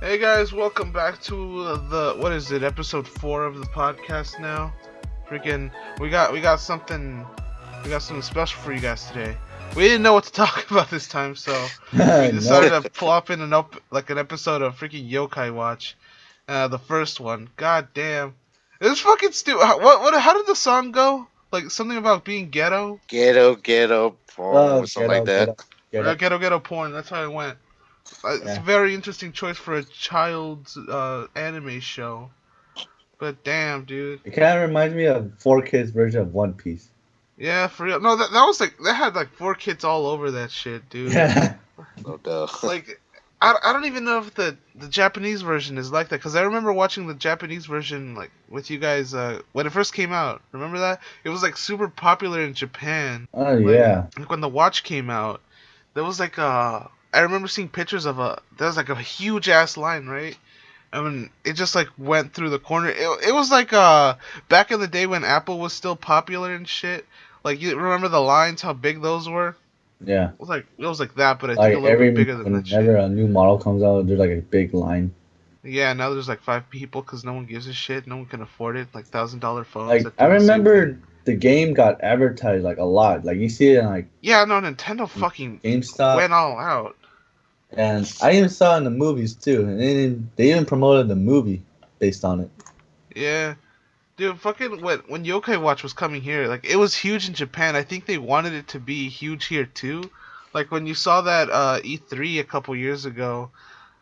Hey guys, welcome back to what is it, episode 4 of the podcast now. Freaking, we got something special for you guys today. We didn't know what to talk about this time, so we decided to plop in an episode of freaking Yokai Watch. The first one. God damn. It was fucking stupid. How did the song go? Like something about being ghetto? Ghetto porn, or something like that. Ghetto porn, that's how it went. It's a very interesting choice for a child's anime show. But damn, dude. It kind of reminds me of 4Kids version of One Piece. Yeah, for real. No, that was like, they had like 4Kids all over that shit, dude. No doubt. Like, I don't even know if the Japanese version is like that, because I remember watching the Japanese version like with you guys when it first came out. Remember that? It was like super popular in Japan. Oh, yeah. Like when the watch came out, there was like I remember seeing pictures of there was like a huge ass line, right? I mean, it just like went through the corner. It was like back in the day when Apple was still popular and shit. Like, you remember the lines, how big those were? Yeah. It was like that, but I Like think a little bit bigger than that shit. Whenever a new model comes out, there's like a big line. Yeah, now there's like 5 people because no one gives a shit. No one can afford it. Like $1,000 phones. Like, I remember the game got advertised like a lot. Like, you see it in like... Yeah, no, Nintendo fucking GameStop went all out. And I even saw it in the movies too. And they even promoted the movie based on it. Yeah. Dude, fucking when Yokai Watch was coming here, like, it was huge in Japan. I think they wanted it to be huge here too. Like, when you saw that E3 a couple years ago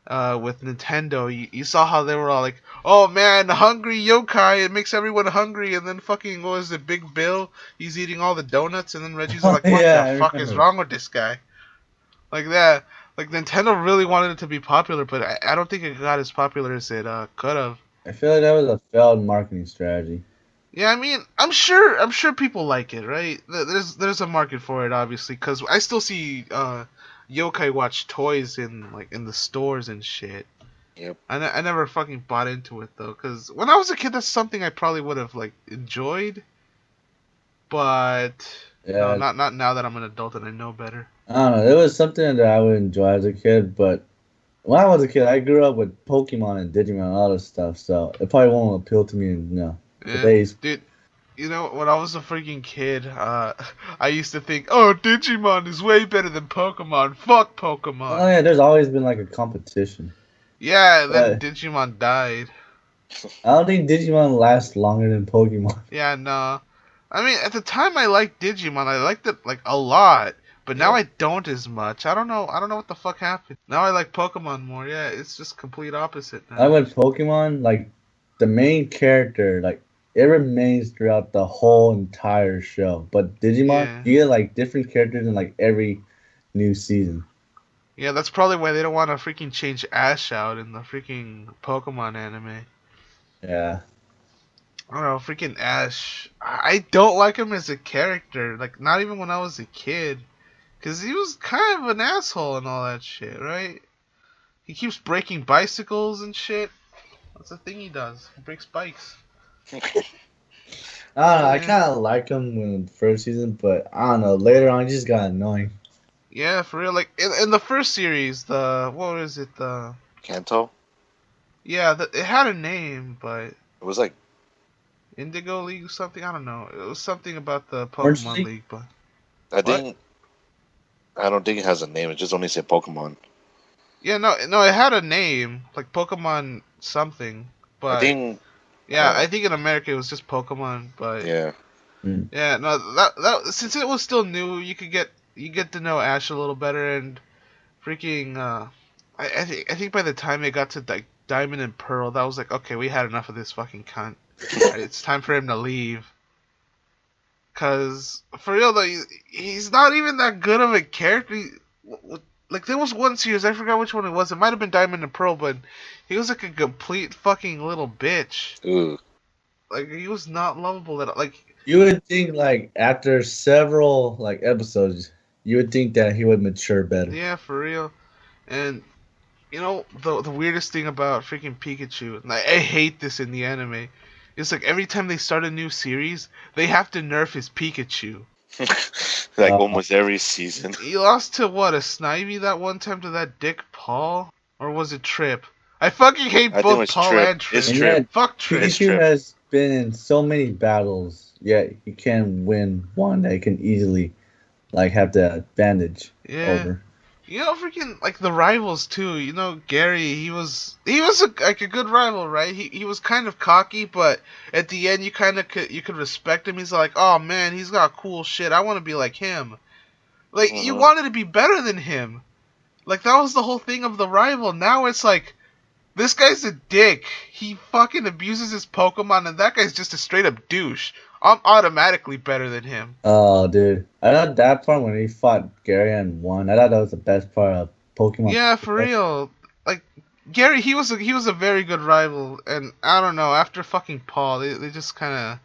with Nintendo, you saw how they were all like, oh man, hungry yokai, it makes everyone hungry. And then fucking, what was it, Big Bill, he's eating all the donuts. And then Reggie's like, what the fuck is wrong with this guy? Like that. Like, Nintendo really wanted it to be popular, but I don't think it got as popular as it could have. I feel like that was a failed marketing strategy. Yeah, I mean, I'm sure people like it, right? There's a market for it, obviously, because I still see Yokai Watch toys in the stores and shit. Yep. I never fucking bought into it though, because when I was a kid, that's something I probably would have like enjoyed, but no, not now that I'm an adult and I know better. I don't know. It was something that I would enjoy as a kid, but when I was a kid, I grew up with Pokemon and Digimon and all this stuff, so it probably won't appeal to me in today's... Dude, you know, when I was a freaking kid, I used to think, oh, Digimon is way better than Pokemon. Fuck Pokemon. Oh yeah, there's always been like a competition. Yeah, then Digimon died. I don't think Digimon lasts longer than Pokemon. Yeah, no. I mean, at the time I liked Digimon. I liked it like a lot. But now I don't as much. I don't know what the fuck happened. Now I like Pokemon more. Yeah, it's just complete opposite now. I went Pokemon, like, the main character, like, it remains throughout the whole entire show. But Digimon, you get, like, different characters in, like, every new season. Yeah, that's probably why they don't want to freaking change Ash out in the freaking Pokemon anime. Yeah. I don't know, freaking Ash. I don't like him as a character. Like, not even when I was a kid. Because he was kind of an asshole and all that shit, right? He keeps breaking bicycles and shit. That's the thing he does. He breaks bikes. I don't know. I kind of like him in the first season, but I don't know. Later on, he just got annoying. Yeah, for real. Like, in the first series, what was it? Kanto? Yeah, it had a name, but... It was like... Indigo League or something? I don't know. It was something about the Pokemon League, but... I don't think it has a name. It just only said Pokemon. Yeah, no, it had a name, like Pokemon something, but... I think in America it was just Pokemon, but... Yeah. Yeah, no, that since it was still new, you get to know Ash a little better, and freaking, I think by the time it got to like Diamond and Pearl, that was like, okay, we had enough of this fucking cunt. It's time for him to leave. Cause for real though, he's not even that good of a character. Like, there was one series, I forgot which one it was. It might have been Diamond and Pearl, but he was like a complete fucking little bitch. Ooh. Like, he was not lovable at all. Like, you would think, like, after several like episodes, you would think that he would mature better. Yeah, for real. And you know the weirdest thing about freaking Pikachu, and I hate this in the anime. It's like every time they start a new series, they have to nerf his Pikachu. Like almost every season. He lost to what, a Snivy that one time to that Dick Paul? Or was it Trip? I fucking hate I think both it's Paul Trip. and Trip. It's And Trip. yet, Fuck Trip. It's Pikachu Trip. has been in so many battles, yet he can't win one that he can easily like have the advantage Yeah. over. You know, freaking like the rivals too. You know, Gary. He was like a good rival, right? He was kind of cocky, but at the end, you could respect him. He's like, oh man, he's got cool shit. I want to be like him. Like you Mhm. wanted to be better than him. Like that was the whole thing of the rival. Now it's like this guy's a dick. He fucking abuses his Pokemon, and that guy's just a straight up douche. I'm automatically better than him. Oh, dude, I thought that part when he fought Gary and won. I thought that was the best part of Pokemon. Yeah, for real. Like Gary, he was a very good rival, and I don't know. After fucking Paul, they just kind of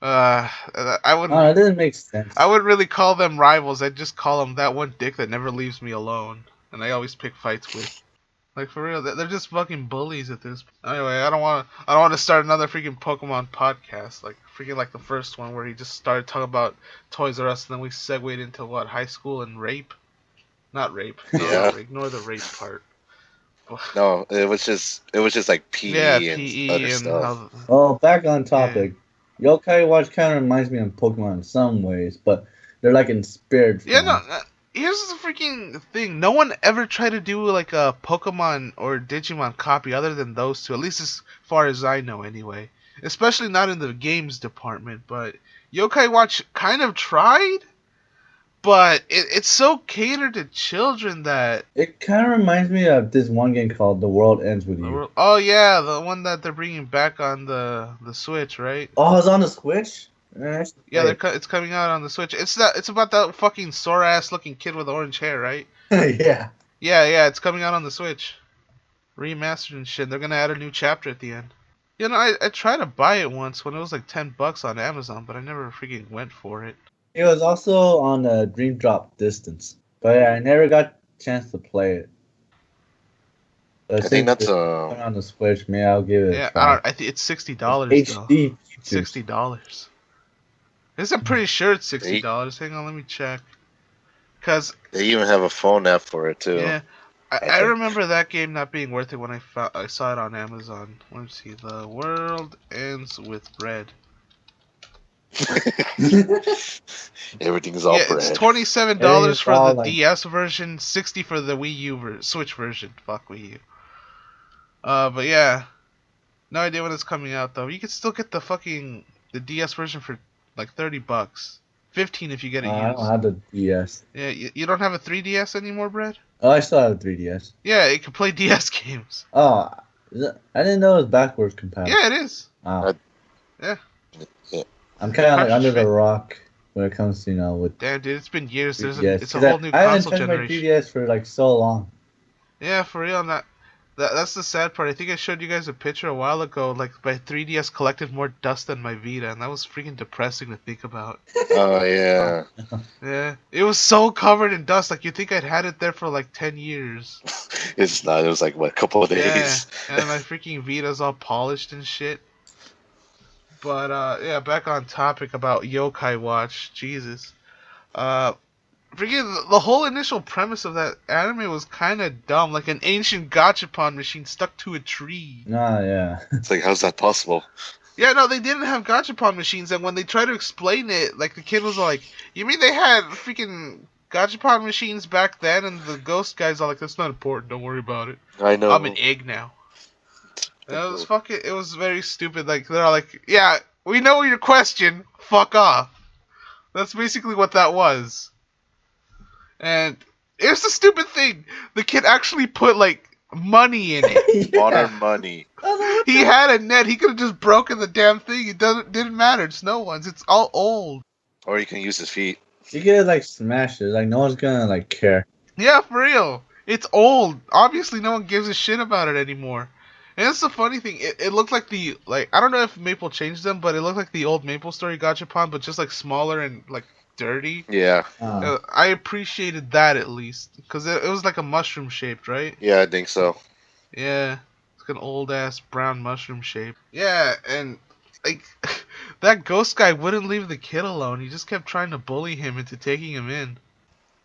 Oh, it doesn't make sense. I wouldn't really call them rivals. I'd just call them that one dick that never leaves me alone, and I always pick fights with. Like for real, they're just fucking bullies at this. Anyway, I don't want to start another freaking Pokemon podcast, like freaking like the first one where he just started talking about Toys R Us, and then we segued into what, high school and rape. Not rape. No, Yeah. ignore the rape part. No, it was just like PE Yeah, and PE other and stuff. how. Well, back on topic. Yokai Watch kind of reminds me of Pokemon in some ways, but they're like in spirit form. Yeah, no. Here's the freaking thing. No one ever tried to do like a Pokemon or Digimon copy other than those two. At least as far as I know, anyway. Especially not in the games department. But Yokai Watch kind of tried, but it's so catered to children that. It kind of reminds me of this one game called The World Ends With You. Oh yeah, the one that they're bringing back on the Switch, right? Oh, it's on the Switch? Yeah, it's coming out on the Switch. It's about that fucking sore ass looking kid with orange hair, right? Yeah. Yeah, it's coming out on the Switch, remastered and shit. They're gonna add a new chapter at the end. You know, I tried to buy it once when it was like $10 on Amazon, but I never freaking went for it. It was also on the Dream Drop Distance, but I never got a chance to play it. But I think that's on the Switch. Maybe I'll give it a try. I think it's $60 though. HD. $60. I'm pretty sure it's $60. Hang on, let me check. Cause they even have a phone app for it too. yeah, I remember that game not being worth it when I saw it on Amazon. Let me see. The World Ends with Bread. Everything's all bread. It's $27 for the like... DS version, $60 for the Wii U Switch version. Fuck Wii U. But yeah, no idea when it's coming out though. You can still get the DS version for like $30, $15 if you get it used. I don't have the DS. Yeah, you don't have a 3DS anymore, Brad? Oh, I still have a 3DS. Yeah, it can play DS games. Oh, I didn't know it was backwards compatible. Yeah, it is. Wow. Yeah. I'm kind of like under the rock when it comes to, with... Damn, dude, it's been years. It's a I whole new console I haven't touched my generation. 3DS for like so long. Yeah, for real. That's the sad part. I think I showed you guys a picture a while ago. Like, my 3DS collected more dust than my Vita, and that was freaking depressing to think about. Oh, yeah. Yeah. It was so covered in dust. Like, you'd think I'd had it there for like 10 years. It's not. It was like, what, a couple of days? Yeah. And my freaking Vita's all polished and shit. But, yeah, back on topic about Yokai Watch. Jesus. Freaking the whole initial premise of that anime was kind of dumb, like an ancient gachapon machine stuck to a tree. Ah, yeah. It's like, how's that possible? Yeah, no, they didn't have gachapon machines, and when they tried to explain it, like the kid was like, "You mean they had freaking gachapon machines back then?" And the ghost guy's all like, "That's not important. Don't worry about it. I know. I'm an egg now." And it was very stupid. Like they're all like, "Yeah, we know your question. Fuck off." That's basically what that was. And here's the stupid thing. The kid actually put, like, money in it. Modern money. He had a net. He could have just broken the damn thing. It didn't matter. It's no one's. It's all old. Or you can use his feet. You could, like, smash it. Like, no one's gonna, like, care. Yeah, for real. It's old. Obviously, no one gives a shit about it anymore. And that's the funny thing. It looked like I don't know if Maple changed them, but it looked like the old Maple Story Gachapon, but just, like, smaller and, like, dirty. Yeah. I appreciated that at least, because it was like a mushroom shaped, right? Yeah, I think so. Yeah, it's like an old ass brown mushroom shape. Yeah, and like that ghost guy wouldn't leave the kid alone. He just kept trying to bully him into taking him in.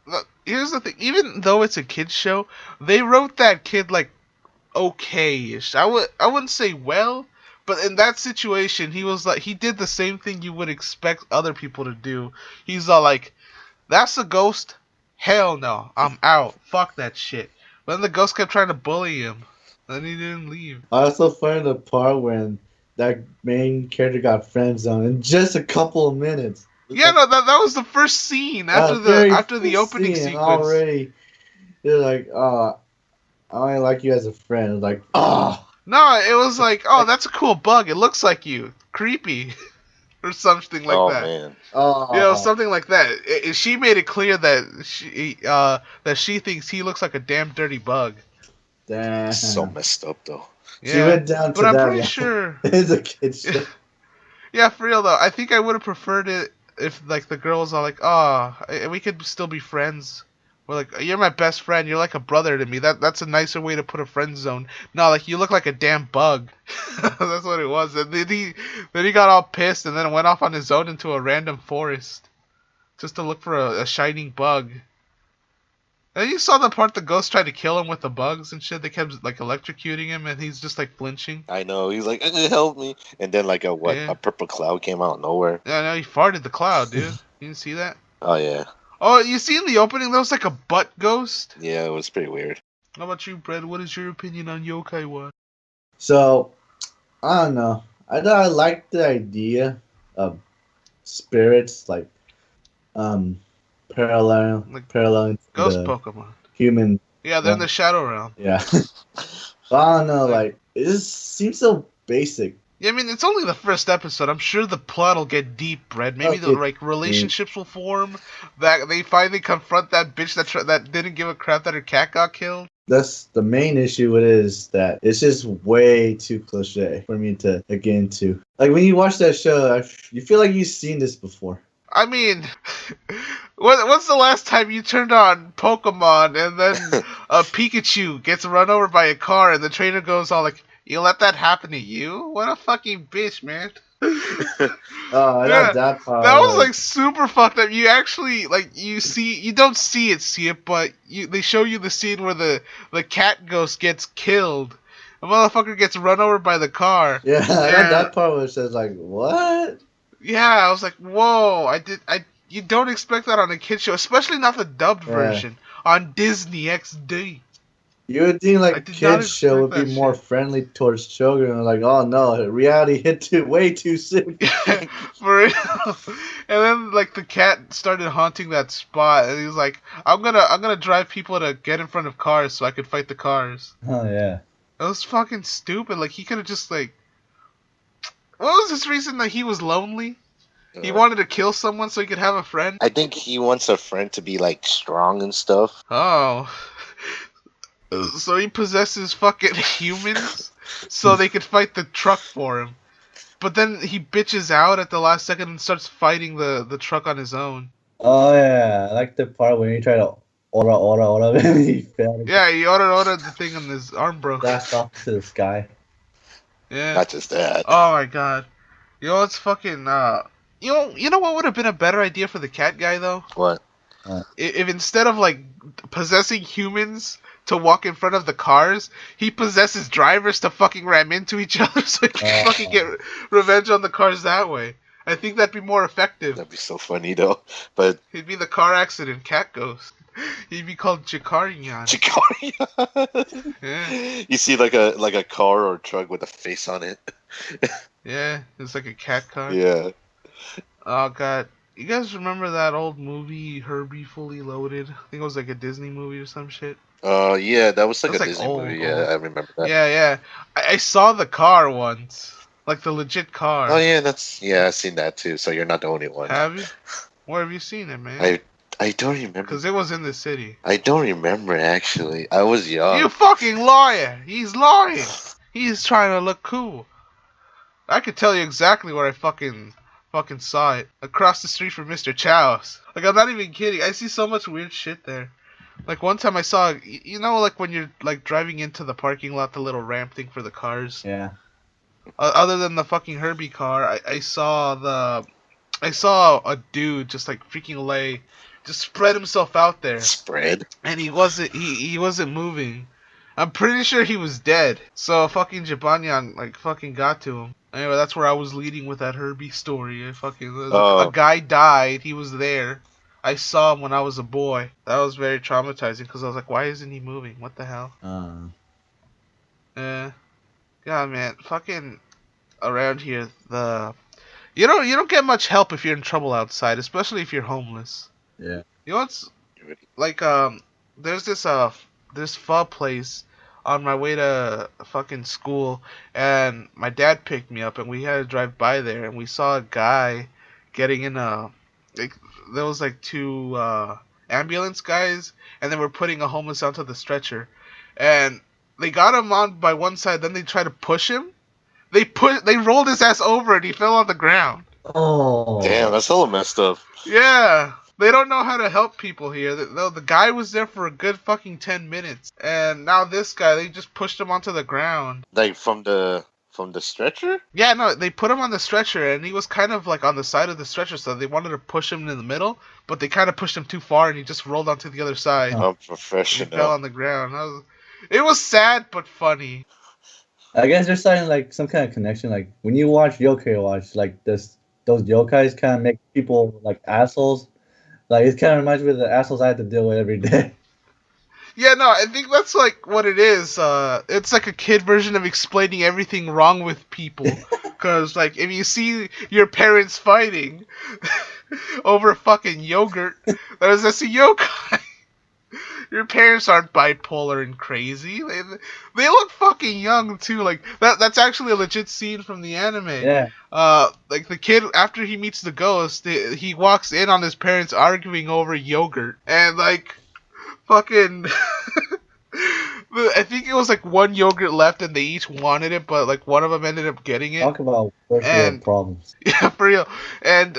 Look, here's the thing: even though it's a kids show, they wrote that kid like okay-ish. I wouldn't say well, but in that situation, he was like, he did the same thing you would expect other people to do. He's all like, "That's a ghost? Hell no, I'm out. Fuck that shit." But then the ghost kept trying to bully him. Then he didn't leave. I also find the part when that main character got friend zoned in just a couple of minutes. Yeah, no, that was the first scene after the opening sequence. Already, they're like, "Oh, I only like you as a friend." It's like, oh. No, it was like, "Oh, that's a cool bug. It looks like you. Creepy." Or something like that. Man. Oh, you know, something like that. She made it clear that she thinks he looks like a damn dirty bug. Damn. So messed up though. Yeah, she went down to but I'm that. pretty sure It's a kid show. Yeah, for real though. I think I would have preferred it if like the girls are like, "Oh, we could still be friends." We're like, "You're my best friend. You're like a brother to me." That's a nicer way to put a friend zone. No, like, you look like a damn bug. That's what it was. And then he got all pissed and then went off on his own into a random forest just to look for a shining bug. And you saw the part the ghost tried to kill him with the bugs and shit. They kept like electrocuting him and he's just like flinching. I know. He's like, "Help me!" And then like a purple cloud came out of nowhere. Yeah, no, he farted the cloud, dude. You didn't see that? Oh yeah. Oh, you see in the opening, there was like a butt ghost? Yeah, it was pretty weird. How about you, Brett? What is your opinion on Yokai Watch? So, I don't know. I like the idea of spirits, like, paralleling Ghost the Pokemon. human. Yeah, they're in the Shadow Realm. Yeah. But I don't know, like, it just seems so basic. Yeah, I mean, it's only the first episode. I'm sure the plot will get deep, Brett. Maybe the like relationships will form. That they finally confront that bitch that didn't give a crap that her cat got killed. That's the main issue with it, is that it's just way too cliche for me to get into. Like, when you watch that show, you feel like you've seen this before. I mean, when's the last time you turned on Pokemon and then a Pikachu gets run over by a car and the trainer goes all like, "You let that happen to you? What a fucking bitch, man." Oh, I got that part. That was like super fucked up. You actually like you don't see it, but they show you the scene where the cat ghost gets killed. The motherfucker gets run over by the car. Yeah, I got that part where it says like, what? Yeah, I was like, whoa! You don't expect that on a kid show, especially not the dubbed version on Disney XD. You would think like a kid's show would be more friendly towards children. Like, oh no, reality hit way too soon. For real. And then like the cat started haunting that spot, and he was like, I'm gonna drive people to get in front of cars so I could fight the cars." Oh yeah. It was fucking stupid. Like, he could have just like, what was his reason that he was lonely? He wanted to kill someone so he could have a friend? I think he wants a friend to be like strong and stuff. Oh. So he possesses fucking humans so they could fight the truck for him. But then he bitches out at the last second and starts fighting the truck on his own. Oh yeah, I like the part when he tried to aura and he failed. Yeah, he ordered the thing and his arm broke. That's off to the sky. Yeah. Not just that. Oh my god. You know what's fucking you know what would have been a better idea for the cat guy though? What? If instead of like possessing humans to walk in front of the cars, he possesses drivers to fucking ram into each other so he can fucking get revenge on the cars that way. I think that'd be more effective. That'd be so funny though. But he'd be the car accident cat ghost. He'd be called Chikarian. Yeah. You see like a car or truck with a face on it. Yeah, it's like a cat car. Yeah. Oh god. You guys remember that old movie, Herbie Fully Loaded? I think it was like a Disney movie or some shit. Yeah, that was like a like Disney old, movie. Yeah, I remember that. Yeah. I saw the car once. Like the legit car. Oh yeah, I've seen that too. So you're not the only one. Have you? Where have you seen it, man? I don't remember. Because it was in the city. I don't remember actually. I was young. You fucking liar! He's lying. He's trying to look cool. I could tell you exactly where I fucking saw it. Across the street from Mr. Chow's. Like, I'm not even kidding. I see so much weird shit there. Like, one time I saw, you know, like when you're like driving into the parking lot, the little ramp thing for the cars. Yeah. Other than the fucking Herbie car, I saw a dude just like freaking just spread himself out there. Spread? And he wasn't moving. I'm pretty sure he was dead. So fucking Jibanyan like fucking got to him. Anyway, that's where I was leading with that Herbie story. A guy died. He was there. I saw him when I was a boy. That was very traumatizing because I was like, why isn't he moving? What the hell? God, man, fucking around here, you don't get much help if you're in trouble outside, especially if you're homeless. Yeah. You know what's like there's this pho place on my way to fucking school, and my dad picked me up, and we had to drive by there, and we saw a guy getting in there was like two ambulance guys, and they were putting a homeless onto the stretcher, and they got him on by one side, then they tried to push him. They rolled his ass over and he fell on the ground. Oh. Damn, that's hella messed up. Yeah. They don't know how to help people here. The guy was there for a good fucking 10 minutes. And now this guy, they just pushed him onto the ground. Like from the stretcher? Yeah, no, they put him on the stretcher and he was kind of like on the side of the stretcher, so they wanted to push him in the middle, but they kind of pushed him too far and he just rolled onto the other side. Oh, professional. He fell on the ground. It was sad but funny. I guess there's something like some kind of connection. Like when you watch Yokai Watch, like those yokais kind of make people like assholes. Like it kind of reminds me of the assholes I have to deal with every day. Yeah, no, I think that's like what it is. It's like a kid version of explaining everything wrong with people. Because like if you see your parents fighting over fucking yogurt, that's a yokai. Your parents aren't bipolar and crazy. They look fucking young too. Like that's actually a legit scene from the anime. Yeah. Like the kid after he meets the ghost, he walks in on his parents arguing over yogurt, and like fucking. I think it was like one yogurt left, and they each wanted it, but like one of them ended up getting it. Talk about first world problems. Yeah, for real. And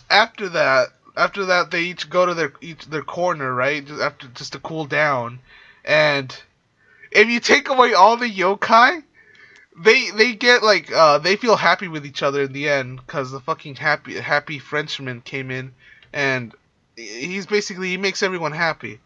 after that, they each go to their corner, right? Just to cool down. And if you take away all the yokai, they get like they feel happy with each other in the end because the fucking happy Frenchman came in, and he makes everyone happy.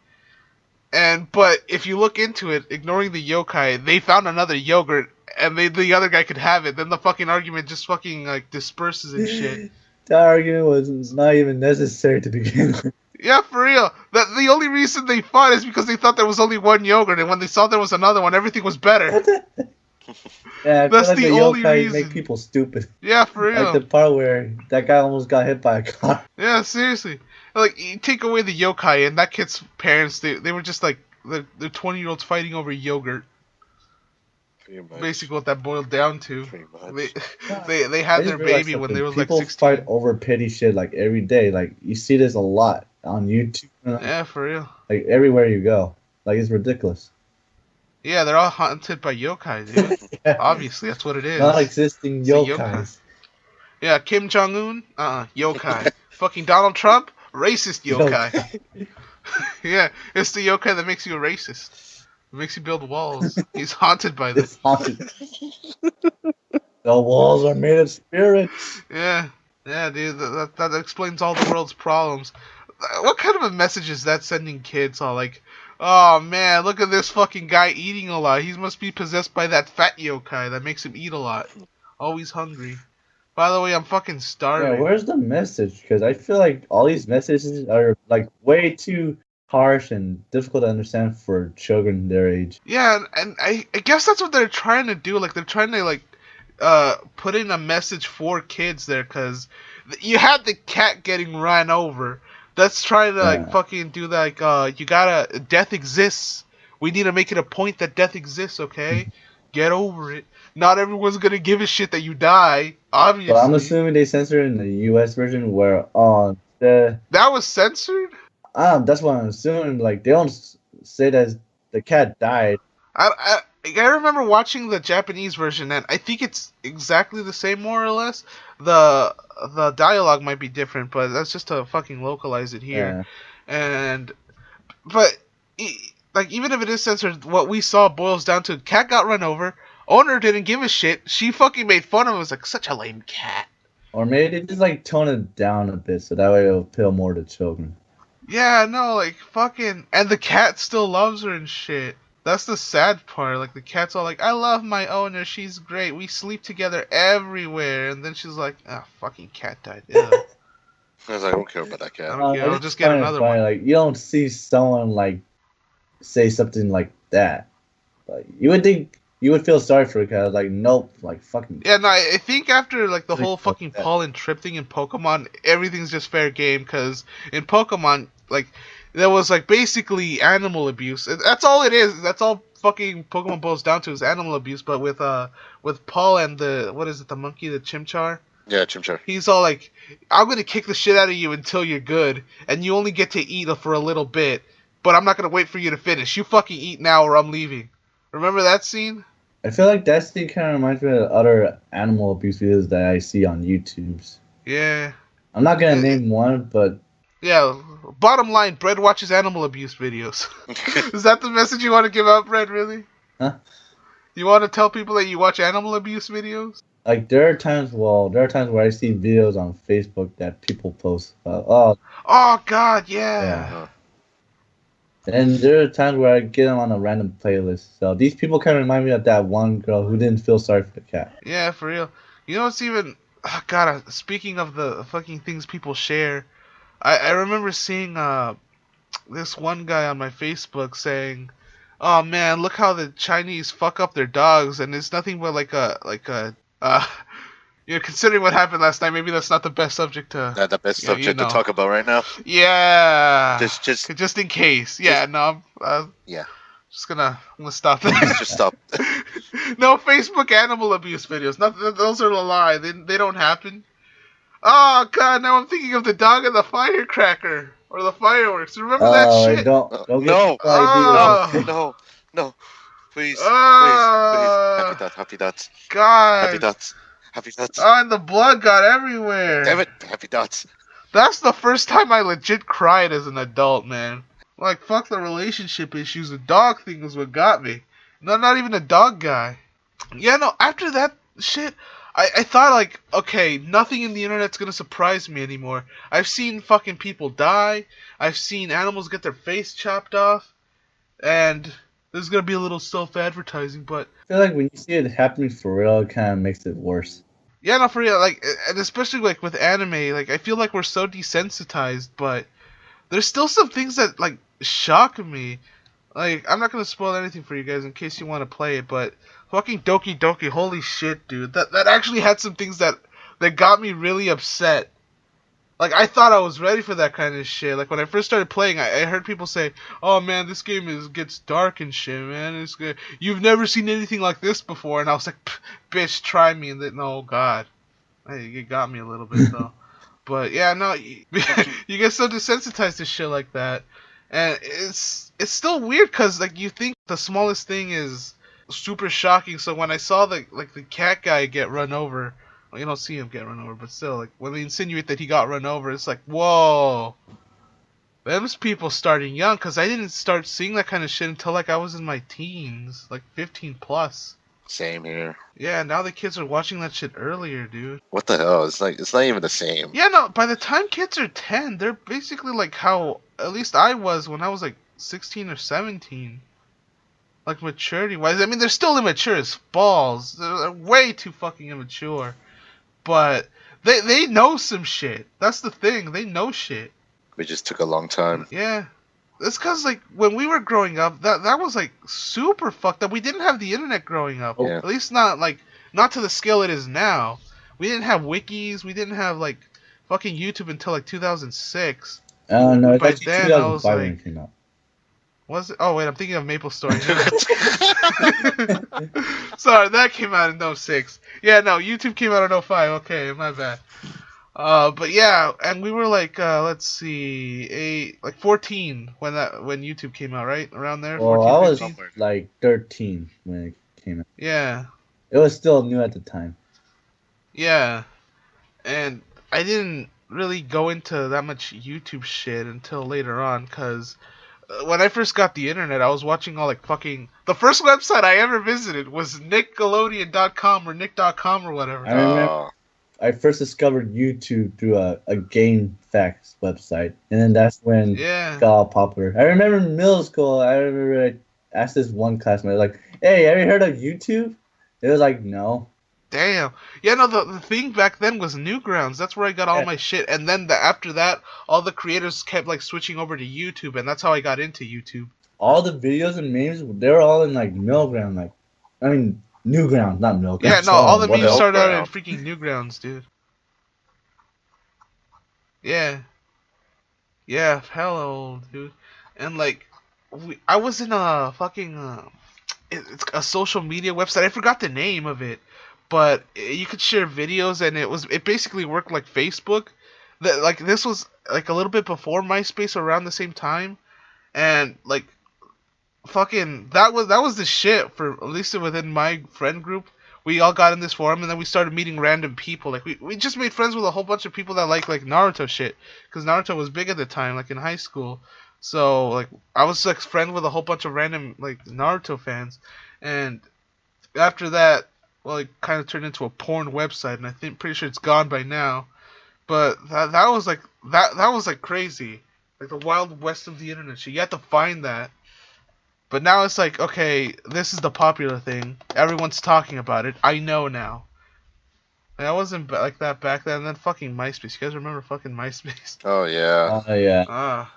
But if you look into it, ignoring the yokai, they found another yogurt, and the other guy could have it. Then the fucking argument just fucking like disperses and shit. That argument was not even necessary to begin with. Yeah, for real. The only reason they fought is because they thought there was only one yogurt, and when they saw there was another one, everything was better. Yeah, that's like the only reason. Make people stupid. Yeah, for real. Like the part where that guy almost got hit by a car. Yeah, seriously. Like you take away the yokai, and that kid's parents, they were just like the 20-year-olds fighting over yogurt. Basically, what that boiled down to. They had their baby when they were like 16. People fight over petty shit like every day. Like you see this a lot on YouTube. Yeah, for real. Like everywhere you go, like it's ridiculous. Yeah, they're all hunted by yokai, dude. Yeah. Obviously, that's what it is. Not existing yokais. Yeah, Kim Jong Un, yokai. Fucking Donald Trump, racist yokai. Yeah, it's the yokai that makes you a racist. It makes you build walls. He's haunted by this. The walls are made of spirits. Yeah, dude. That explains all the world's problems. What kind of a message is that sending kids? All like, oh man, look at this fucking guy eating a lot. He must be possessed by that fat yokai that makes him eat a lot. Always hungry. By the way, I'm fucking starving. Yeah, where's the message? Because I feel like all these messages are like way too harsh and difficult to understand for children their age. Yeah, and I guess that's what they're trying to do. Like, they're trying to, like, put in a message for kids there, because you had the cat getting run over. That's trying to, like, fucking do that, like, death exists. We need to make it a point that death exists, okay? Get over it. Not everyone's gonna give a shit that you die, obviously. But I'm assuming they censored in the US version where, That was censored? That's what I'm assuming. Like, they don't say that the cat died. I remember watching the Japanese version, and I think it's exactly the same, more or less. The dialogue might be different, but that's just to fucking localize it here. Yeah. But even if it is censored, what we saw boils down to cat got run over. Owner didn't give a shit. She fucking made fun of him. It was like, such a lame cat. Or maybe they just like tone it down a bit so that way it'll appeal more to children. Yeah, no, like fucking, and the cat still loves her and shit. That's the sad part. Like, the cat's all like, I love my owner. She's great. We sleep together everywhere. And then she's like, fucking cat died. Ew. I was like, I don't care about that cat. I don't care. I'll I just get another one. Like, you don't see someone like say something like that. Like, you would think you would feel sorry for a cat. Like, nope. Like, fucking. Yeah, no, I think after like the whole fucking pollen trip thing in Pokemon, everything's just fair game. Because in Pokemon, like, there was like basically animal abuse. That's all it is. That's all fucking Pokemon boils down to is animal abuse. But with Paul and the the monkey, the Chimchar. Yeah, Chimchar. He's all like, I'm gonna kick the shit out of you until you're good, and you only get to eat for a little bit. But I'm not gonna wait for you to finish. You fucking eat now, or I'm leaving. Remember that scene? I feel like that scene kind of reminds me of other animal abuse videos that I see on YouTube's. Yeah. I'm not gonna name one, but yeah. Bottom line, Bread watches animal abuse videos. Is that the message you want to give out, Bread? Really? Huh? You want to tell people that you watch animal abuse videos? Like, there are times where I see videos on Facebook that people post about, oh God, yeah. And there are times where I get them on a random playlist. So these people kind of remind me of that one girl who didn't feel sorry for the cat. Yeah, for real. You know what's even... Oh, God, speaking of the fucking things people share, I remember seeing this one guy on my Facebook saying, oh man, look how the Chinese fuck up their dogs, and it's nothing but considering what happened last night, maybe that's not the best subject to... Not the best subject to talk about right now? Yeah. Just in case. Yeah, no, I'm... yeah. I'm gonna stop that. Just stop. No Facebook animal abuse videos. Those are a lie. They don't happen. Oh God! Now I'm thinking of the dog and the firecracker or the fireworks. Remember that shit? Don't no. No. Please. Happy dots. God. Happy dots. Oh, and the blood got everywhere. Damn it! Happy dots. That's the first time I legit cried as an adult, man. Like, fuck the relationship issues. The dog thing was what got me. No, not even a dog guy. Yeah, no, after that shit, I thought, like, okay, nothing in the internet's gonna surprise me anymore. I've seen fucking people die. I've seen animals get their face chopped off. And there's gonna be a little self-advertising, but... I feel like when you see it happening for real, it kind of makes it worse. Yeah, no, for real. Like, and especially, like, with anime, like, I feel like we're so desensitized, but there's still some things that, like, shock me. Like, I'm not gonna spoil anything for you guys in case you want to play it, but fucking Doki Doki, holy shit, dude. That actually had some things that got me really upset. Like, I thought I was ready for that kind of shit. Like, when I first started playing, I heard people say, oh man, this game gets dark and shit, man. It's good. You've never seen anything like this before. And I was like, bitch, try me. And then, oh god. It got me a little bit, though. But, yeah, no, you get so desensitized to shit like that. And it's still weird, because, like, you think the smallest thing is super shocking. So when I saw the cat guy get run over, well, you don't see him get run over, but still, like, when they insinuate that he got run over, it's like, whoa. Them's people starting young, because I didn't start seeing that kind of shit until, like, I was in my teens, like 15 plus. Same here. Yeah, now the kids are watching that shit earlier, dude. What the hell? It's not even the same. Yeah, no, by the time kids are 10, they're basically like how, at least I was when I was like 16 or 17. Like, maturity-wise. I mean, they're still immature as balls. They're way too fucking immature. But they know some shit. That's the thing. They know shit. It just took a long time. Yeah. It's because, like, when we were growing up, that was, like, super fucked up. We didn't have the internet growing up. Yeah. At least not to the scale it is now. We didn't have wikis. We didn't have, like, fucking YouTube until, like, 2006. No, it's By like then, 2005 I was like, when it came out. Was it? Oh, wait, I'm thinking of Maple Story. Sorry, that came out in 06. Yeah, no, YouTube came out in 05. Okay, my bad. But yeah, and we were like, let's see, 14 when YouTube came out, right? Around there? Well, 14, I was 15? like 13 when it came out. Yeah. It was still new at the time. Yeah. And I didn't really go into that much YouTube shit until later on, because when I first got the internet, I was watching all, like, fucking... The first website I ever visited was Nickelodeon.com or Nick.com or whatever. I remember I first discovered YouTube through a game facts website, and then that's when it got all popular. I remember in middle school, I remember asked this one classmate, like, "Hey, have you heard of YouTube?" It was like, "No." Damn. Yeah, no, the thing back then was Newgrounds. That's where I got all Yeah. my shit. And then after that, all the creators kept like switching over to YouTube, and that's how I got into YouTube. All the videos and memes, they were all in like Millground, like, I mean, Newground, not Millground. Yeah, no, all Oh, the what memes the started out in Ground. freaking Newgrounds, dude. Yeah. Yeah, hella old, dude. And like, I was in a fucking it's a social media website. I forgot the name of it, but you could share videos, and it basically worked like Facebook. That like this was like a little bit before MySpace, around the same time, and like fucking that was the shit for at least within my friend group. We all got in this forum, and then we started meeting random people. Like we just made friends with a whole bunch of people that like Naruto shit, because Naruto was big at the time, like in high school. So like I was like friend with a whole bunch of random like Naruto fans, and after that, well, it kind of turned into a porn website, and I think pretty sure it's gone by now. But that was like that was like crazy, like the wild west of the internet shit. You had to find that. But now it's like, okay, this is the popular thing. Everyone's talking about it. I know now. And I wasn't like that back then. And then fucking MySpace. You guys remember fucking MySpace? Oh yeah. Oh yeah. Ah,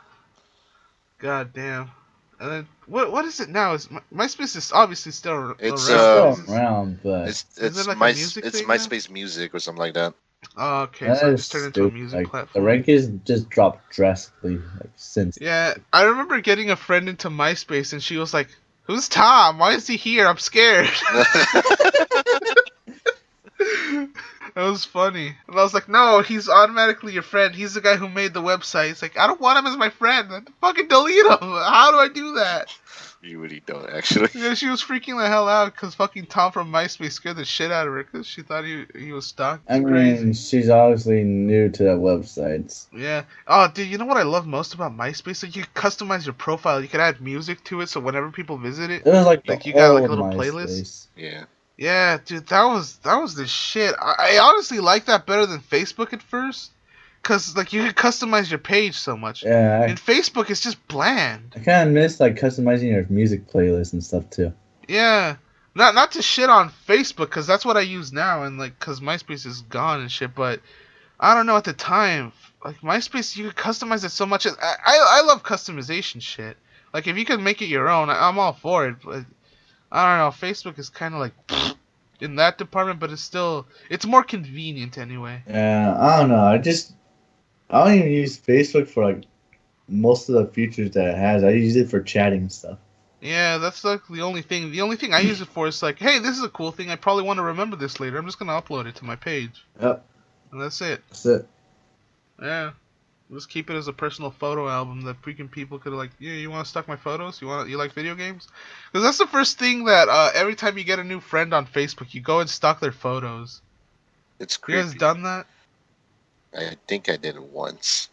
god damn. And then what is it now? Is MySpace is obviously still around? It's Still Is around, but is it like a music it's thing now? MySpace Music or something like that. Oh, okay, that so it is just turned into a stupid. music Like the platform. rankings just dropped drastically, like since. Yeah, I remember getting a friend into MySpace, and she was like, "Who's Tom? Why is he here? I'm scared." That was funny. And I was like, no, he's automatically your friend. He's the guy who made the website. He's like, I don't want him as my friend. I fucking delete him. How do I do that? You really don't, actually. Yeah, she was freaking the hell out because fucking Tom from MySpace scared the shit out of her because she thought he was stalked. I It's mean, crazy. she's obviously new to that website. Yeah. Oh, dude, you know what I love most about MySpace? Like, you could customize your profile. You could add music to it, so whenever people visit it, It was like the like you got like a old little playlist. MySpace. Yeah. Yeah, dude, that was the shit. I honestly like that better than Facebook at first, cause like you could customize your page so much. Yeah, And Facebook is just bland. I kind of miss like customizing your music playlist and stuff too. Yeah, not to shit on Facebook, cause that's what I use now, and like cause MySpace is gone and shit. But I don't know, at the time, like MySpace, you could customize it so much. I love customization shit. Like if you could make it your own, I'm all for it. But I don't know, Facebook is kind of like in that department, but it's more convenient anyway. Yeah, I don't know. I don't even use Facebook for like most of the features that it has. I use it for chatting and stuff. Yeah, that's like the only thing. The only thing I use it for is like, hey, this is a cool thing. I probably want to remember this later. I'm just gonna upload it to my page, Yep, and that's it. that's it. Yeah, just keep it as a personal photo album that freaking people could like. Yeah, you want to stock my photos? You like video games? Because that's the first thing that every time you get a new friend on Facebook, you go and stalk their photos. It's You guys creepy. done that? I think I did it once.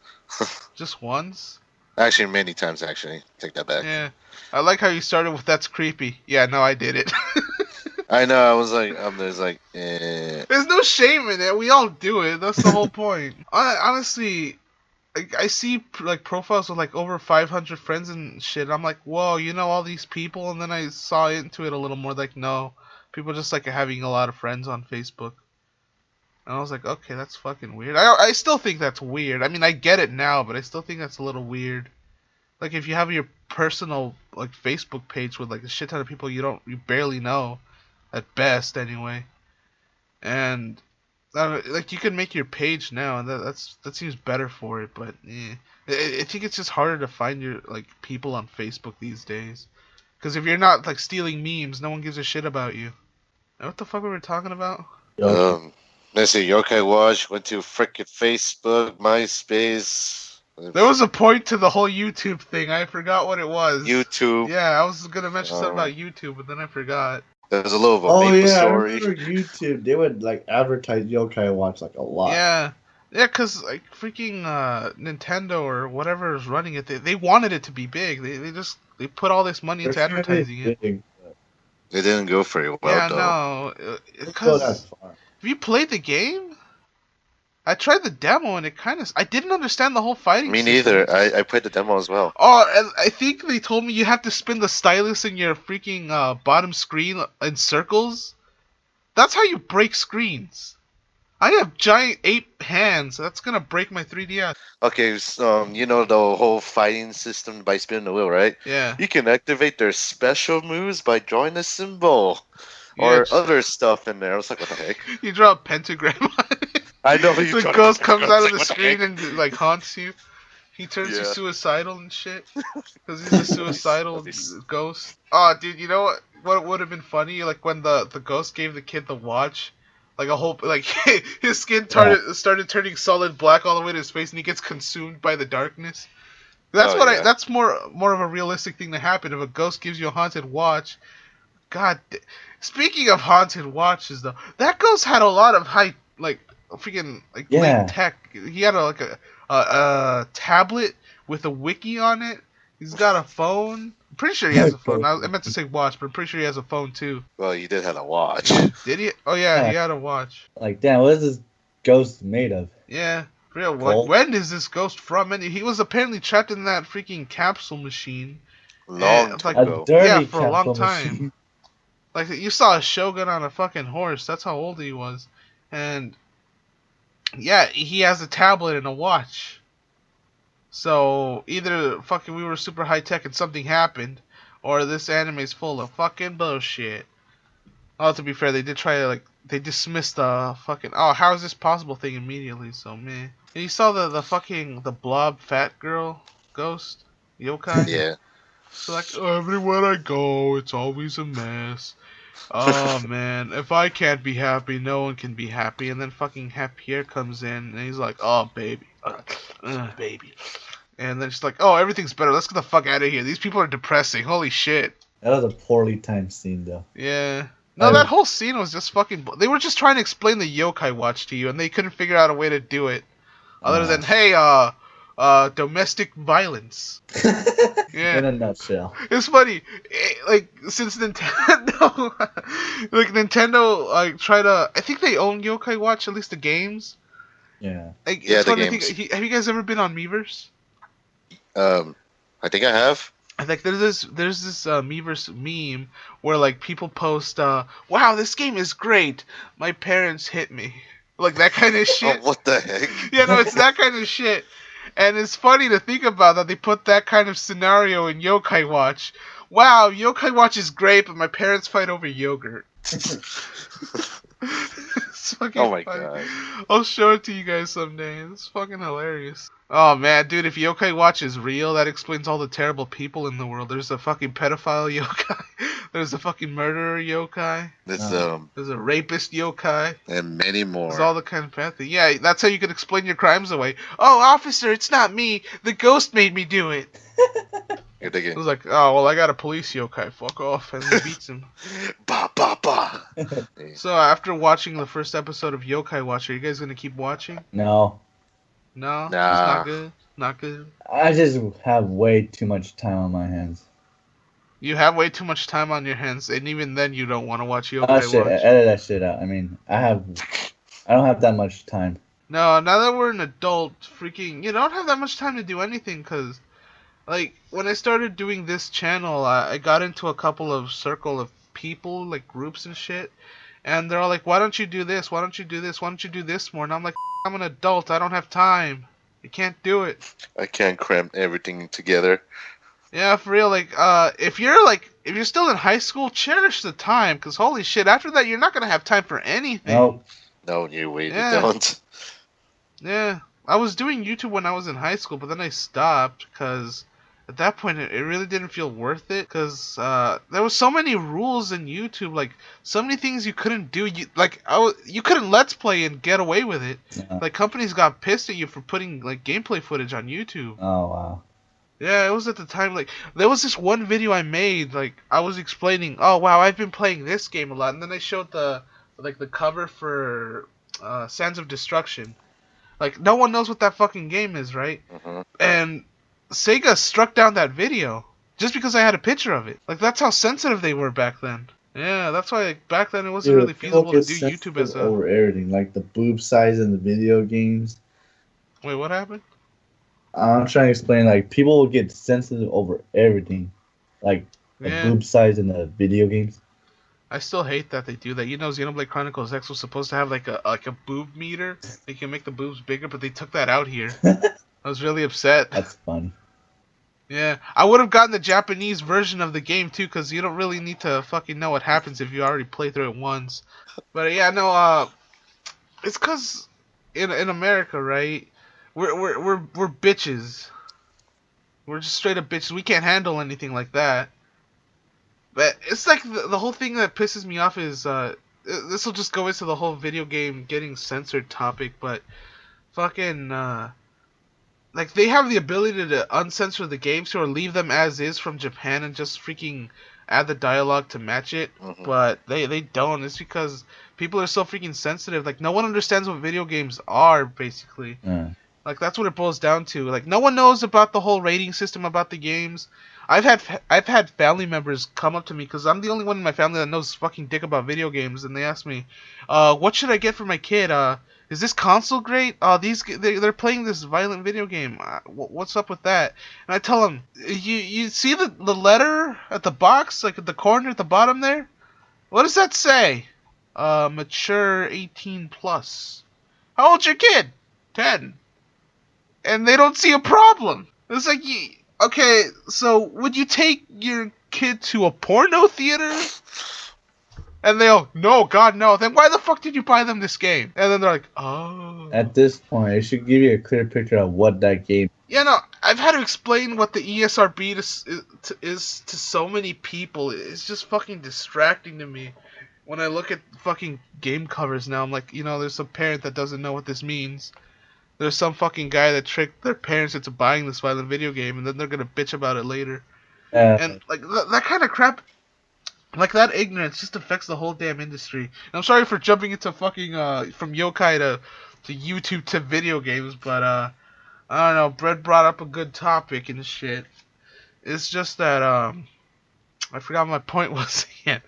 Just once? Actually, many times, actually. Take that back. Yeah. I like how you started with "that's creepy." Yeah, no, I did it. I know, I was like, there's like, There's no shame in it. We all do it. That's the whole point. Honestly, I see like profiles with like over 500 friends and shit. And I'm like, whoa, you know all these people? And then I saw into it a little more. Like, no, people just like having a lot of friends on Facebook. And I was like, okay, that's fucking weird. I still think that's weird. I mean, I get it now, but I still think that's a little weird. Like, if you have your personal like Facebook page with like a shit ton of people you barely know, at best anyway, and like you can make your page now, and that seems better for it. But I think it's just harder to find your like people on Facebook these days, because if you're not like stealing memes, no one gives a shit about you. What the fuck were we talking about? let's see, Yokai Watch went to frickin' Facebook, MySpace. There was a point to the whole YouTube thing. I forgot what it was. YouTube. Yeah, I was gonna mention something about YouTube, but then I forgot. There's a little of a Oh Maple yeah, I story. remember YouTube. They would like advertise Yokai Watch like a lot. Yeah, cause like freaking Nintendo or whatever is running it, they wanted it to be big. They put all this money into advertising it. Big, They didn't go very well, Yeah, though. no, let's go that cause far. have you played the game? I tried the demo and I didn't understand the whole fighting Me system. neither. I played the demo as well. Oh, and I think they told me you have to spin the stylus in your freaking bottom screen in circles. That's how you break screens. I have giant ape hands. That's gonna break my 3DS. Okay, so, you know the whole fighting system by spinning the wheel, right? Yeah. You can activate their special moves by drawing a symbol or other stuff in there. I was like, what the heck? You draw a pentagram on it. I know The ghost comes out of the screen and like haunts you. He turns you suicidal and shit because he's a suicidal ghost. Oh, dude, you know what would have been funny? Like when the ghost gave the kid the watch. Like a whole, like his skin started turning solid black all the way to his face, and he gets consumed by the darkness. That's that's more of a realistic thing to happen if a ghost gives you a haunted watch. God, speaking of haunted watches though, that ghost had a lot of high, like freaking late tech. He had a tablet with a wiki on it. He's got a phone. I'm pretty sure he has a phone. I meant to say watch, but I'm pretty sure he has a phone too. Well, he did have a watch. Did he? Oh yeah, he had a watch. Like, damn, what is this ghost made of? Yeah, for real. When is this ghost from? And he was apparently trapped in that freaking capsule machine. Long time ago. Yeah, for a long time. Machine. Like you saw a shogun on a fucking horse. That's how old he was. And yeah, he has a tablet and a watch. So either fucking we were super high tech and something happened, or this anime is full of fucking bullshit. Oh, to be fair, they did try to they dismissed the fucking how is this possible thing immediately. So man, and you saw the blob fat girl ghost yokai. Yeah. So like everywhere I go, it's always a mess. Oh man, if I can't be happy, no one can be happy. And then fucking Pierre comes in and he's like, oh baby, baby. And then she's like, oh, everything's better. Let's get the fuck out of here. These people are depressing. Holy shit. That was a poorly timed scene, though. Yeah. No, that whole scene was just fucking... They were just trying to explain the Yokai Watch to you, and they couldn't figure out a way to do it. Other than, hey, domestic violence. Yeah. In a nutshell. It's funny. Like, since Nintendo... Nintendo, try to... I think they own Yokai Watch, at least the games. Yeah. Like, it's funny to think, have you guys ever been on Miiverse? I think I have. Like there's this Miiverse meme where like people post, wow, this game is great. My parents hit me. Like that kind of shit. Oh, what the heck? Yeah, no, it's that kind of shit. And it's funny to think about that they put that kind of scenario in Yokai Watch. Wow, Yokai Watch is great, but my parents fight over yogurt. It's fucking oh my funny. God. I'll show it to you guys someday. It's fucking hilarious. Oh man, dude, if Yokai Watch is real, that explains all the terrible people in the world. There's a fucking pedophile yokai. There's a fucking murderer yokai. There's a rapist yokai. And many more. There's all the kind of bad things. Yeah, that's how you can explain your crimes away. Oh, officer, it's not me. The ghost made me do it. It was like, oh, well, I got a police yokai. Fuck off. And he beats him. Ba, ba, ba. So after watching the first episode of Yokai Watch, are you guys going to keep watching? No. No? Nah. It's not good? Not good? I just have way too much time on my hands. You have way too much time on your hands, and even then you don't want to watch Yokai Watch. Edit that shit out. I mean, I don't have that much time. No, now that we're an adult, you don't have that much time to do anything, because, like, when I started doing this channel, I got into a couple of circle of people, like, groups and shit, and they're all like, why don't you do this? Why don't you do this? Why don't you do this more? And I'm like, I'm an adult. I don't have time. I can't do it. I can't cram everything together. Yeah, for real. Like, if you're still in high school, cherish the time, because holy shit, after that, you're not going to have time for anything. Nope. No, you don't. Yeah. I was doing YouTube when I was in high school, but then I stopped, because at that point, it really didn't feel worth it, because there was so many rules in YouTube, like, so many things you couldn't do. You couldn't Let's Play and get away with it. Yeah. Like, companies got pissed at you for putting, like, gameplay footage on YouTube. Oh, wow. Yeah, it was at the time, like, there was this one video I made, like, I was explaining, oh, wow, I've been playing this game a lot, and then I showed the cover for Sands of Destruction. Like, no one knows what that fucking game is, right? Mm-hmm. And Sega struck down that video just because I had a picture of it. Like, that's how sensitive they were back then. Yeah, that's why back then it wasn't Dude, really people feasible to get do YouTube as sensitive a. over everything, like the boob size in the video games. Wait, what happened? I'm trying to explain, like, people will get sensitive over everything, like the Yeah, boob size in the video games. I still hate that they do that. You know, Xenoblade Chronicles X was supposed to have like a boob meter. They can make the boobs bigger, but they took that out here. I was really upset. That's fun. Yeah, I would have gotten the Japanese version of the game too, because you don't really need to fucking know what happens if you already play through it once. But yeah, no, it's because in America, right? We're bitches. We're just straight up bitches. We can't handle anything like that. But it's like the whole thing that pisses me off is this will just go into the whole video game getting censored topic, but fucking like they have the ability to uncensor the games or leave them as is from Japan and just freaking add the dialogue to match it, but they don't. It's because people are so freaking sensitive. Like no one understands what video games are basically. Like that's what it boils down to. Like no one knows about the whole rating system about the games. I've had family members come up to me because I'm the only one in my family that knows fucking dick about video games, and they ask me, what should I get for my kid? Is this console great? They're playing this violent video game. What's up with that? And I tell them, you see the letter at the box, like at the corner at the bottom there? What does that say? Mature 18 plus. How old's your kid? 10. And they don't see a problem. It's like, okay, so would you take your kid to a porno theater? And they all, no, God, no. Then why the fuck did you buy them this game? And then they're like, oh. At this point, it should give you a clear picture of what that game. Yeah, no, I've had to explain what the ESRB is to so many people. It's just fucking distracting to me. When I look at fucking game covers now, I'm like, there's a parent that doesn't know what this means. There's some fucking guy that tricked their parents into buying this violent video game, and then they're gonna bitch about it later. And like that kind of crap, like that ignorance, just affects the whole damn industry. And I'm sorry for jumping into fucking from yokai to YouTube to video games, but I don't know. Brett brought up a good topic and shit. It's just that I forgot what my point was again.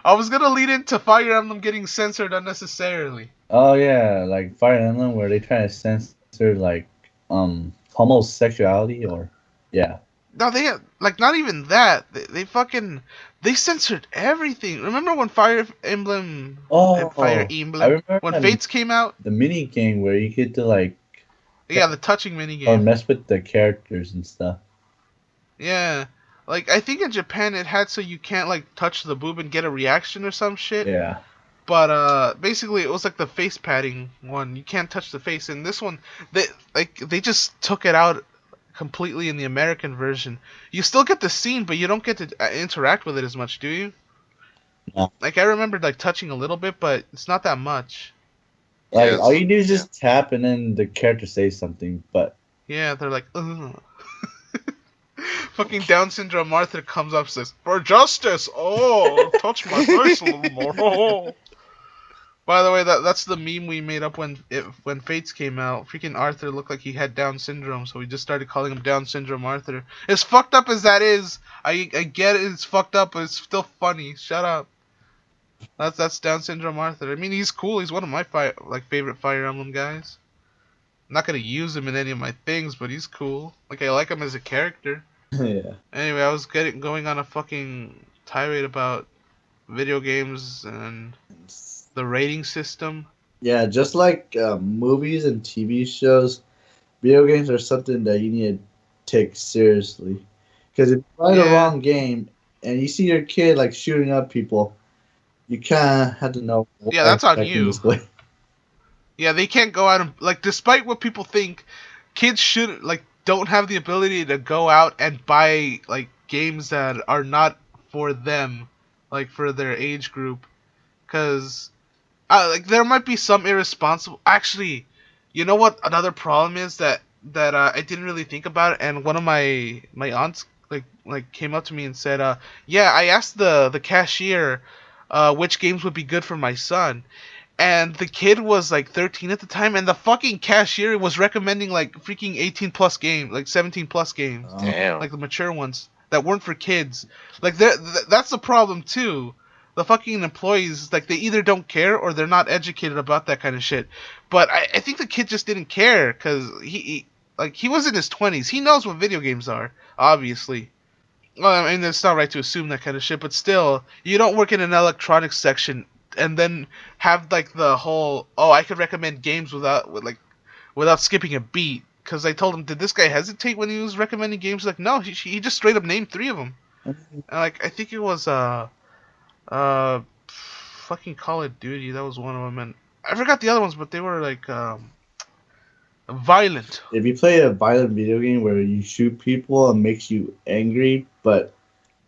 I was gonna lead into Fire Emblem getting censored unnecessarily. Oh yeah, like Fire Emblem, where they try to censor like homosexuality or yeah. No, they like not even that. They censored everything. Remember when Fire Emblem? Fire Emblem. I remember when Fates came out. The mini game where you get to like. Yeah, the touching mini game. Or mess with the characters and stuff. Yeah, like I think in Japan it had so you can't like touch the boob and get a reaction or some shit. Yeah. But basically it was like the face padding one. You can't touch the face. And this one, they just took it out completely in the American version. You still get the scene, but you don't get to interact with it as much, do you? No. Like I remember like touching a little bit, but it's not that much. Like all you do is just tap and then the character says something, but yeah, they're like, ugh. Fucking Down syndrome Martha comes up and says, "For justice! Oh, touch my face a little more." Oh. By the way, that's the meme we made up when Fates came out. Freaking Arthur looked like he had Down syndrome, so we just started calling him Down syndrome Arthur. As fucked up as that is, I get it, it's fucked up, but it's still funny. Shut up. That's Down syndrome Arthur. I mean, he's cool. He's one of my favorite Fire Emblem guys. I'm not gonna use him in any of my things, but he's cool. Like I like him as a character. Yeah. Anyway, I was going on a fucking tirade about video games and the rating system. Yeah, just like movies and TV shows, video games are something that you need to take seriously. Because if you play the wrong game and you see your kid like shooting up people, you kind of have to know. Yeah, that's on you. Yeah, they can't go out and like, despite what people think, kids shouldn't don't have the ability to go out and buy like games that are not for them, like for their age group, because. Like there might be some irresponsible. Actually, you know what? Another problem is that I didn't really think about it, and one of my aunts like came up to me and said, "Yeah, I asked the cashier, which games would be good for my son." And the kid was like 13 at the time, and the fucking cashier was recommending like freaking 18 plus games, like 17 plus games, Damn. like the mature ones that weren't for kids. Like that's the problem too. the fucking employees, like, they either don't care or they're not educated about that kind of shit. But I think the kid just didn't care because he was in his 20s. He knows what video games are, obviously. Well, I mean, it's not right to assume that kind of shit, but still, you don't work in an electronics section and then have like the whole, oh, I could recommend games without skipping a beat. Because I told him, did this guy hesitate when he was recommending games? Like, no, he just straight up named 3 of them. And, like, I think it was fucking Call of Duty. That was one of them, and I forgot the other ones, but they were like violent. If you play a violent video game where you shoot people and makes you angry, but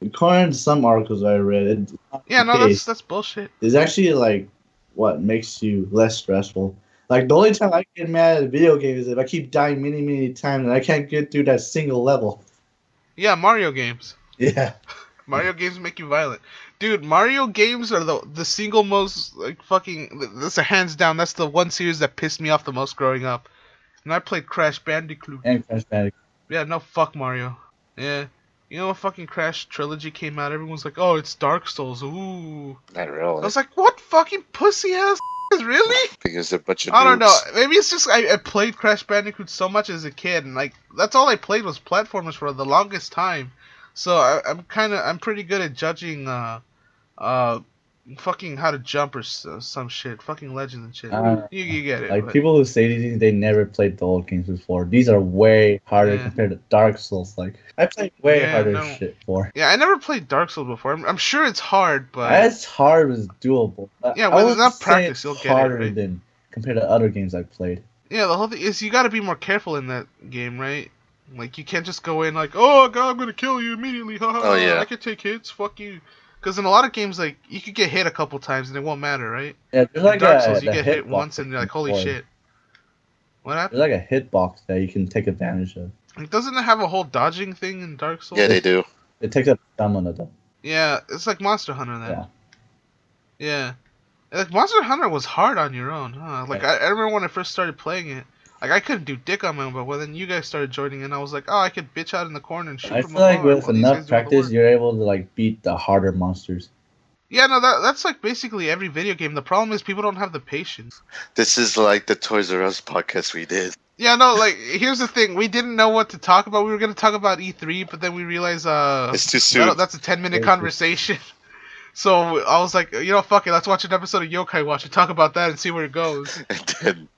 according to some articles I read, that's bullshit. It's actually like what makes you less stressful. Like the only time I get mad at a video game is if I keep dying many times and I can't get through that single level. Yeah, Mario games. Yeah. Mario games make you violent. Dude, Mario games are the single most, like, fucking, that's a hands down, that's the one series that pissed me off the most growing up. And I played Crash Bandicoot. And Crash Bandicoot. Yeah, no, fuck Mario. Yeah. You know when fucking Crash Trilogy came out, everyone's like, oh, it's Dark Souls, ooh. Not really. I was like, what fucking pussy ass really? Because a bunch of I don't know. noobs. Maybe it's just I played Crash Bandicoot so much as a kid, and like that's all I played was platformers for the longest time. So I'm pretty good at judging fucking how to jump or some shit, fucking legends and shit. You get it. Like people who say these things, they never played the old games before. These are way harder compared to Dark Souls. Like I played way harder shit before. Yeah, I never played Dark Souls before. I'm sure it's hard, but as hard as doable. Yeah, with enough practice, you'll get it. Harder than compared to other games I've played. Yeah, the whole thing is you got to be more careful in that game, right? Like, you can't just go in like, oh, God, I'm going to kill you immediately. Oh, yeah. I can take hits. Fuck you. Because in a lot of games, like, you could get hit a couple times and it won't matter, right? Yeah, there's like Dark Souls, you get hit once and you're like, holy shit. What happened? There's like a hitbox that you can take advantage of. Like, doesn't it have a whole dodging thing in Dark Souls? Yeah, they do. It takes up stamina, though. Yeah, it's like Monster Hunter then. Yeah. Yeah. Like, Monster Hunter was hard on your own, huh? Like, I remember when I first started playing it, like, I couldn't do dick on my own, but when then you guys started joining in, I was like, oh, I could bitch out in the corner and shoot I from feel like afar with while enough practice, you're able to, like, beat the harder monsters. Yeah, no, that's like basically every video game. The problem is people don't have the patience. This is like the Toys R Us podcast we did. Yeah, no, like, here's the thing. We didn't know what to talk about. We were going to talk about E3, but then we realized, it's too soon. That's a 10-minute conversation. So I was like, you know, fuck it. Let's watch an episode of Yokai Watch and talk about that and see where it goes.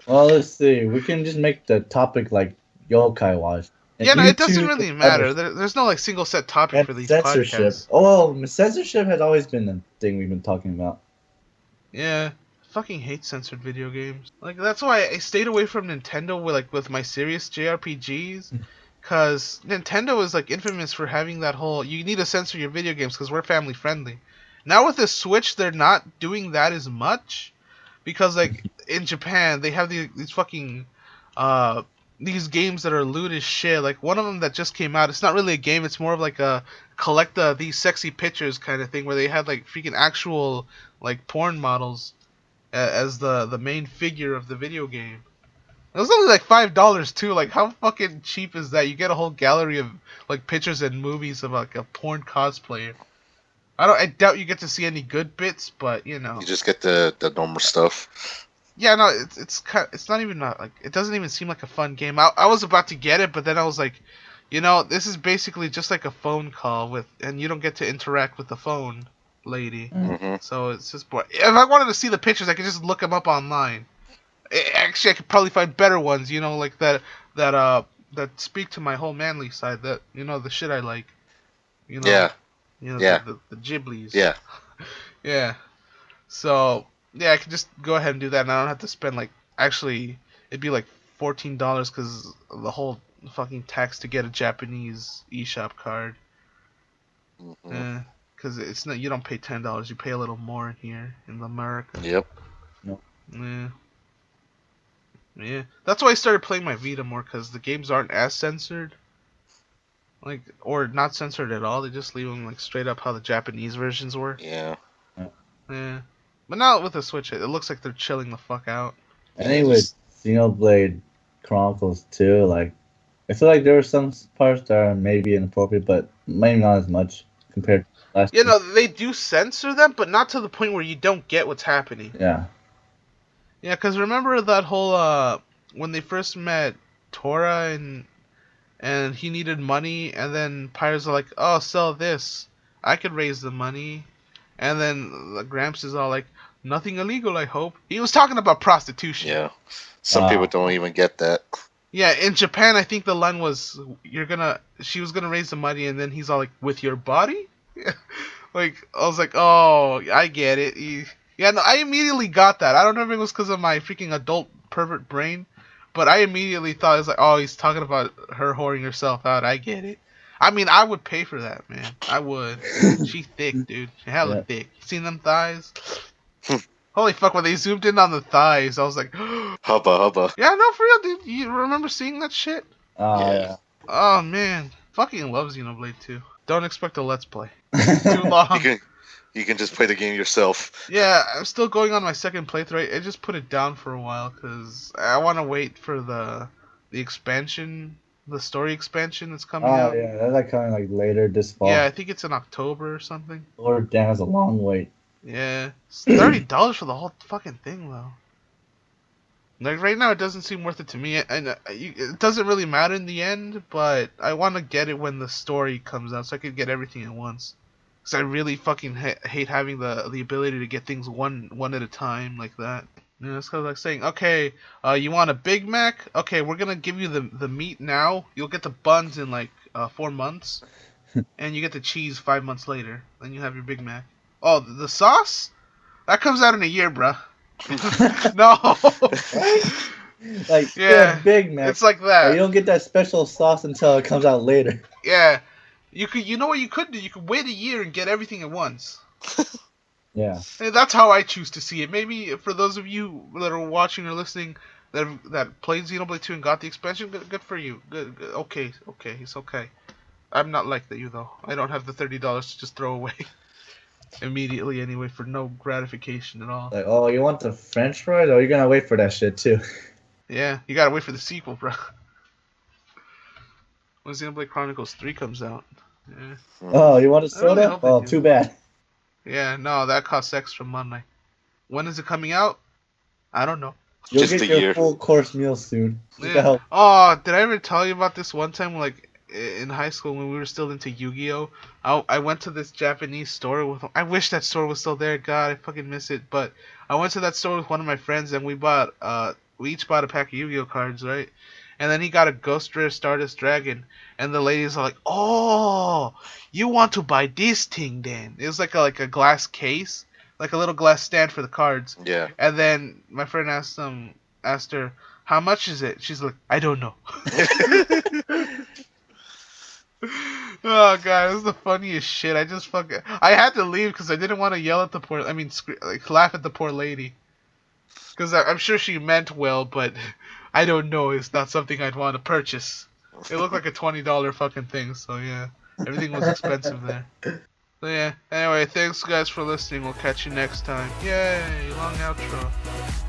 Well, let's see. We can just make the topic like Yokai Watch. Yeah, no, it doesn't really matter. There's no like single set topic for these censorship. podcasts. Oh, well, censorship has always been the thing we've been talking about. Yeah, fucking hate censored video games. Like that's why I stayed away from Nintendo with my serious JRPGs, cause Nintendo is like infamous for having that whole you need to censor your video games because we're family friendly. Now with the Switch, they're not doing that as much, because like in Japan they have these fucking these games that are lewd as shit. Like one of them that just came out, it's not really a game, it's more of like a collect these sexy pictures kind of thing where they had like freaking actual like porn models as the main figure of the video game. It was only like $5 too. Like how fucking cheap is that? You get a whole gallery of like pictures and movies of like a porn cosplayer. I doubt you get to see any good bits, but you know. You just get the normal stuff. Yeah, no, it's not even like it doesn't even seem like a fun game. I was about to get it, but then I was like, you know, this is basically just like a phone call and you don't get to interact with the phone lady. Mm-hmm. So it's just boring. If I wanted to see the pictures, I could just look them up online. Actually, I could probably find better ones, you know, like that speak to my whole manly side. That, you know, the shit I like. You know. Yeah. You know, yeah. The Ghiblies. Yeah. Yeah. So, yeah, I could just go ahead and do that, and I don't have to spend, like, actually, it'd be like $14 because the whole fucking tax to get a Japanese eShop card. Mm-hmm. Because it's not, you don't pay $10, you pay a little more here in America. Yep. No. Yeah. Yeah. That's why I started playing my Vita more, because the games aren't as censored. Like, or not censored at all. They just leave them like straight up how the Japanese versions were. Yeah. Yeah. But now with the Switch, it looks like they're chilling the fuck out. I think with Xenoblade Chronicles 2, like, I feel like there were some parts that are maybe inappropriate, but maybe not as much compared to last. You know, they do censor them, but not to the point where you don't get what's happening. Yeah. Yeah, because remember that whole, when they first met Tora and he needed money, and then Pirates are like, oh, sell this. I could raise the money. And then the Gramps is all like, nothing illegal, I hope. He was talking about prostitution. Yeah. Some people don't even get that. Yeah, in Japan, I think the line was, she was gonna raise the money, and then he's all like, with your body? Like, I was like, oh, I get it. Yeah, no, I immediately got that. I don't know if it was because of my freaking adult pervert brain, but I immediately thought it was like, oh, he's talking about her whoring herself out. I get it. I mean, I would pay for that, man. I would. She thick, dude. She hella thick. Seen them thighs? Holy fuck, when they zoomed in on the thighs, I was like, hubba. Yeah, no, for real, dude. You remember seeing that shit? Yeah. Oh, man. Fucking love Xenoblade 2. Don't expect a Let's Play. Too long. You can just play the game yourself. Yeah, I'm still going on my second playthrough. I just put it down for a while because I want to wait for the expansion, the story expansion that's coming out. Oh, yeah, that's like coming like later this fall. Yeah, I think it's in October or something. Lord, damn, that's a long wait. Yeah, it's $30 for the whole fucking thing, though. Like, right now, it doesn't seem worth it to me. And it doesn't really matter in the end, but I want to get it when the story comes out so I could get everything at once. Because I really fucking hate having the ability to get things one at a time like that. You know, it's kind of like saying, okay, you want a Big Mac? Okay, we're going to give you the meat now. You'll get the buns in like 4 months. And you get the cheese 5 months later. Then you have your Big Mac. Oh, the sauce? That comes out in a year, bruh. No. Like, yeah, Big Mac. It's like that. You don't get that special sauce until it comes out later. Yeah. You know what you could do? You could wait a year and get everything at once. Yeah. And that's how I choose to see it. Maybe for those of you that are watching or listening that played Xenoblade 2 and got the expansion, good for you. Good. Okay, it's okay. I'm not like that, you though. I don't have the $30 to just throw away immediately anyway for no gratification at all. Like, oh, you want the French fries? Or are you gonna wait for that shit too? Yeah, you gotta wait for the sequel, bro. When Xenoblade Chronicles 3 comes out. Yeah. Oh, you want a soda? Really Oh, too bad. Yeah, no, that costs extra money. When is it coming out? I don't know. You'll Just get a your year. full course meal soon. Yeah. Oh, did I ever tell you about this one time, like, in high school when we were still into Yu-Gi-Oh? I went to this Japanese store with... I wish that store was still there. God, I fucking miss it. But I went to that store with one of my friends, and we each bought a pack of Yu-Gi-Oh cards, right? And then he got a Ghost Rare Stardust Dragon, and the ladies are like, "Oh, you want to buy this thing then?" It was like a glass case, like a little glass stand for the cards. Yeah. And then my friend asked her, "How much is it?" She's like, "I don't know." Oh god, this is the funniest shit. I had to leave because I didn't want to yell at the laugh at the poor lady. Because I'm sure she meant well, but I don't know. It's not something I'd want to purchase. It looked like a $20 fucking thing, so yeah. Everything was expensive there. So yeah. Anyway, thanks guys for listening. We'll catch you next time. Yay, long outro.